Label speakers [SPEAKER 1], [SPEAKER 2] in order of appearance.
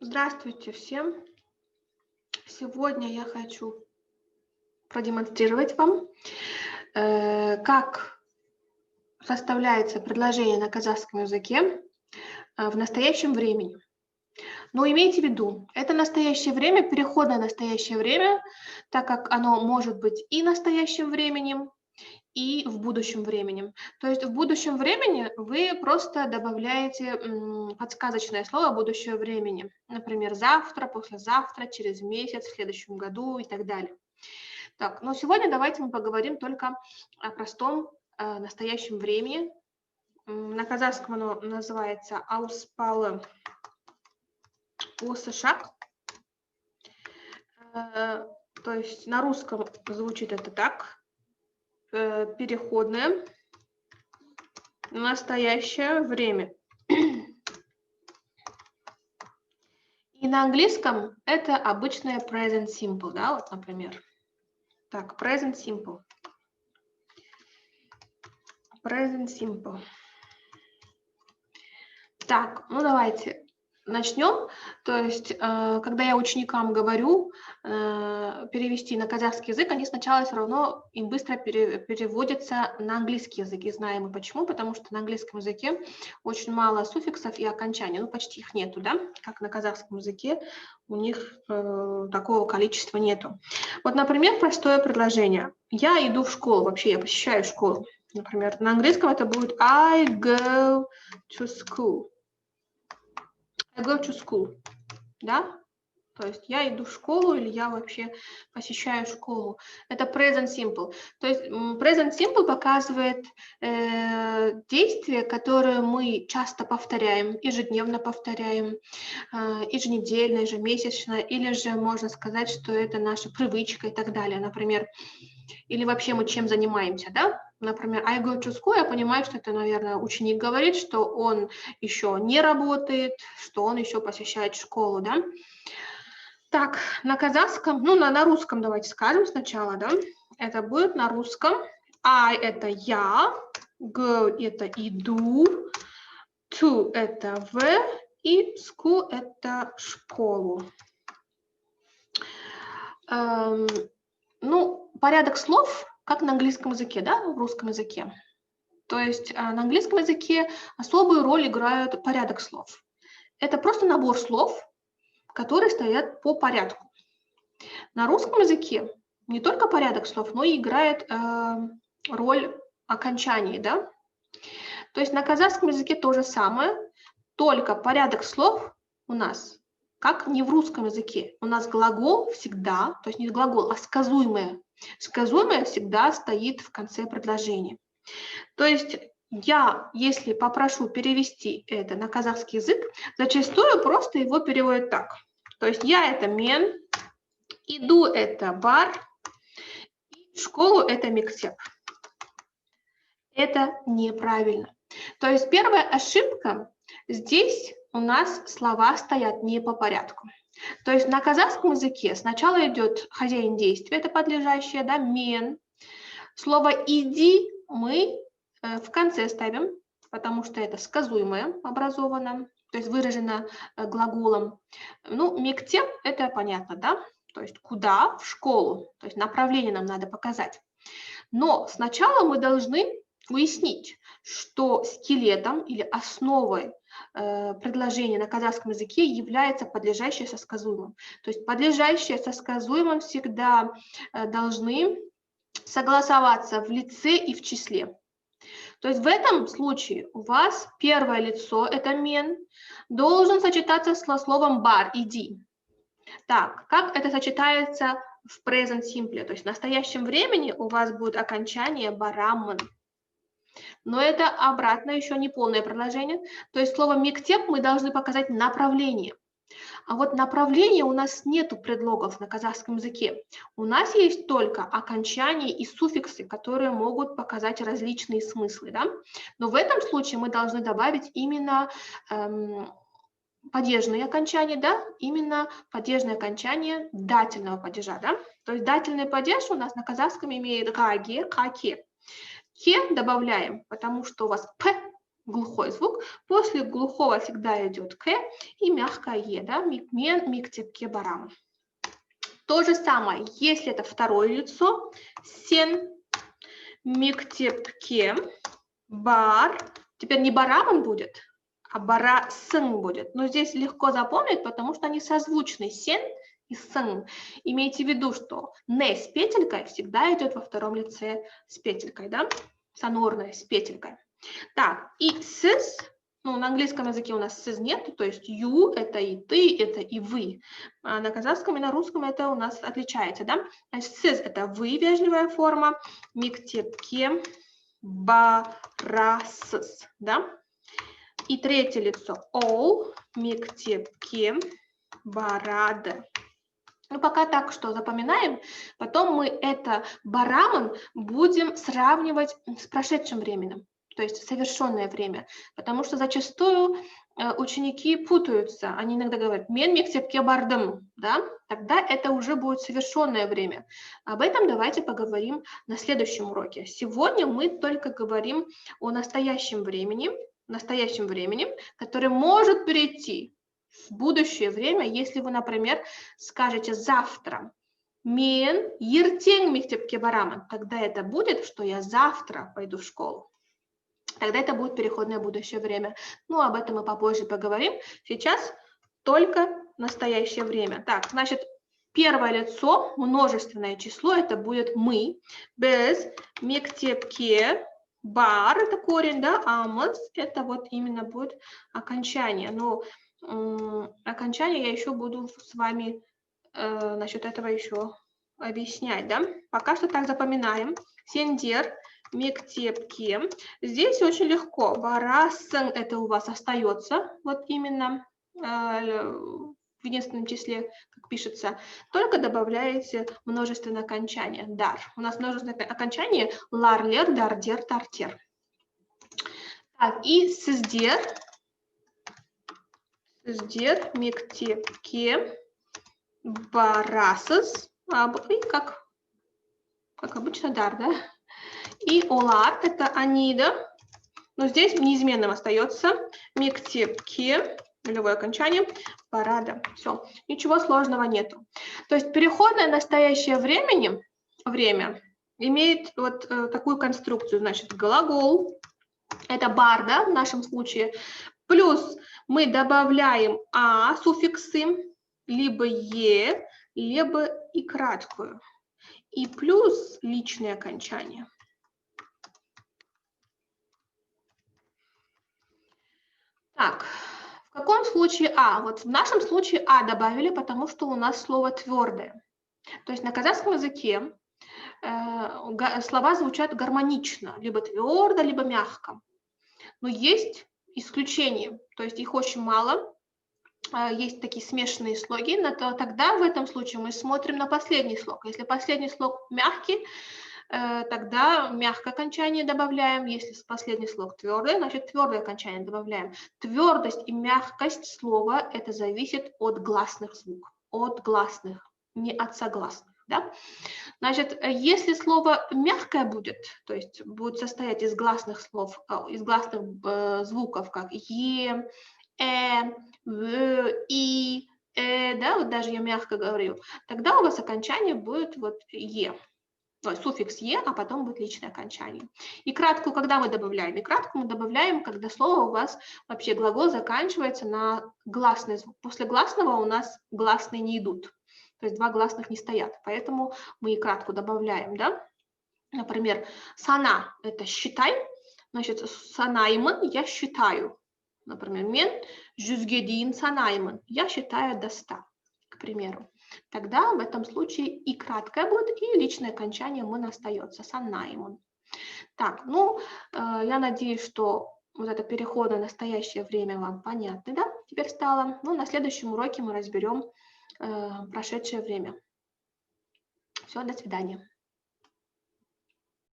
[SPEAKER 1] Здравствуйте всем! Сегодня я хочу продемонстрировать вам, как составляется предложение на казахском языке в настоящем времени. Но имейте в виду, это настоящее время, переходное настоящее время, так как оно может быть и настоящим временем, и в будущем времени. То есть в будущем времени вы просто добавляете подсказочное слово будущего времени. Например, завтра, послезавтра, через месяц, в следующем году и так далее. Так, но сегодня давайте мы поговорим только о простом настоящем времени. На казахском оно называется ауспалы осышак. То есть на русском звучит это так. Переходное настоящее время. И на английском это обычное present simple, да, вот, например. Так, present simple. Present simple. Так, ну давайте начнем. То есть, когда я ученикам говорю перевести на казахский язык, они сначала все равно им быстро переводятся на английский язык. И знаем мы почему, потому что на английском языке очень мало суффиксов и окончаний, ну почти их нету, да, как на казахском языке у них такого количества нету. Вот, например, простое предложение. Я иду в школу, вообще я посещаю школу. Например, на английском это будет I go to school. I go to school, да? То есть я иду в школу или я вообще посещаю школу. Это present simple. То есть present simple показывает действия, которые мы часто повторяем, ежедневно повторяем, еженедельно, ежемесячно, или же можно сказать, что это наша привычка и так далее. Например, или вообще мы чем занимаемся, да? Например, I go to school, я понимаю, что это, наверное, ученик говорит, что он еще не работает, что он еще посещает школу, да? Так, на казахском, ну, на русском давайте скажем сначала, да? Это будет на русском. I – это я, go – это иду, to – это в, и school – это школу. Ну, порядок слов, как на английском языке, да, в русском языке. То есть на английском языке особую роль играет порядок слов. Это просто набор слов, которые стоят по порядку. На русском языке не только порядок слов, но и играет роль окончаний, да. То есть на казахском языке то же самое, только порядок слов у нас как не в русском языке. У нас глагол всегда, то есть не глагол, а сказуемое. Сказуемое всегда стоит в конце предложения. То есть я, если попрошу перевести это на казахский язык, зачастую просто его переводят так. То есть я – это мен, иду – это бар, в школу – это мектеп. Это неправильно. То есть первая ошибка – здесь у нас слова стоят не по порядку. То есть на казахском языке сначала идет хозяин действия, это подлежащее, да, мен. Слово «иди» мы в конце ставим, потому что это сказуемое образовано, то есть выражено глаголом. Ну, мектеп – это понятно, да? То есть куда? В школу. То есть направление нам надо показать. Но сначала мы должны уяснить, что скелетом или основой предложения на казахском языке является подлежащее со сказуемым. То есть подлежащее со сказуемым всегда должны согласоваться в лице и в числе. То есть в этом случае у вас первое лицо, это мен, должен сочетаться со словом бар, иди. Так, как это сочетается в present simple, то есть в настоящем времени у вас будет окончание барамын. Но это обратно еще не полное предложение. То есть слово мектеп мы должны показать направление. А вот направления у нас нету предлогов на казахском языке. У нас есть только окончания и суффиксы, которые могут показать различные смыслы. Да? Но в этом случае мы должны добавить именно падежные окончания, да? Именно падежное окончание дательного падежа. Да? То есть дательный падеж у нас на казахском имеет гаге, хаке. Ке добавляем, потому что у вас п глухой звук. После глухого всегда идет к и мягкое е, да, микмен, миктепке, барам. То же самое, если это второе лицо, сен, миктепке, бар. Теперь не барамон будет, а барасын будет. Но здесь легко запомнить, потому что они созвучны. Сен и сын. Имейте в виду, что не с петелькой всегда идет во втором лице с петелькой, да? Сонорная с петелькой. Так, и сис, ну, на английском языке у нас сис нет, то есть you – это и ты, это и вы. А на казахском и на русском это у нас отличается, да? Значит, сис – это вы, вежливая форма, миктепке, барасыс, да? И третье лицо all, миктепке, барады. Ну, пока так, что запоминаем. Потом мы это барамон будем сравнивать с прошедшим временем, то есть совершенное время. Потому что зачастую ученики путаются. Они иногда говорят «мен мектепке бардым», да? Тогда это уже будет совершенное время. Об этом давайте поговорим на следующем уроке. Сегодня мы только говорим о настоящем времени, которое может перейти в будущее время, если вы, например, скажете завтра «мен ертең мектепке барамын», тогда это будет, что я завтра пойду в школу. Тогда это будет переходное будущее время. Ну, об этом мы попозже поговорим. Сейчас только настоящее время. Так, значит, первое лицо, множественное число, это будет мы. Без мектепке бар, это корень, да, амос, это вот именно будет окончание. Но окончание я еще буду с вами насчет этого еще объяснять, да. Пока что так запоминаем. Сендер, мектепке. Здесь очень легко. Барасын это у вас остается, вот именно в единственном числе, как пишется, только добавляете множественное окончание. Дар. У нас множественное окончание ларлер, дардер, тартер. Так, и сіздер, мектепке, барасыз, и как обычно дар, да? И олар, это они, да? Но здесь неизменным остается мектепке, нулевое окончание, парада. Все, ничего сложного нету. То есть переходное настоящее время имеет вот такую конструкцию. Значит, глагол, это бар, да, в нашем случае, плюс мы добавляем суффиксы, либо е, либо и краткую. И плюс личное окончание. Так, в каком случае Вот в нашем случае добавили, потому что у нас слово твердое. То есть на казахском языке слова звучат гармонично, либо твердо, либо мягко. Но есть исключения, то есть их очень мало. Есть такие смешанные слоги, но тогда в этом случае мы смотрим на последний слог. Если последний слог мягкий, тогда мягкое окончание добавляем. Если последний слог твердый, значит твердое окончание добавляем. Твердость и мягкость слова – это зависит от гласных звуков. От гласных, не от согласных. Да? Значит, если слово мягкое будет, то есть будет состоять из гласных слов, из гласных звуков, как е, в, и, да, вот даже я мягко говорю, тогда у вас окончание будет вот е, суффикс е, а потом будет личное окончание. И краткую, когда мы добавляем? И краткую мы добавляем, когда слово у вас, вообще глагол заканчивается на гласный звук. После гласного у нас гласные не идут, то есть два гласных не стоят, поэтому мы и краткую добавляем, да. Например, сана – это считай, значит, санаймын – я считаю. Например, мен жүзге дейін санаймын, я считаю до 100, к примеру. Тогда в этом случае и краткое будет, и личное окончание мын остается, санаймын. Так, ну, я надеюсь, что вот это переход на настоящее время вам понятно, да, теперь стало. Ну, на следующем уроке мы разберем прошедшее время. Все, до свидания.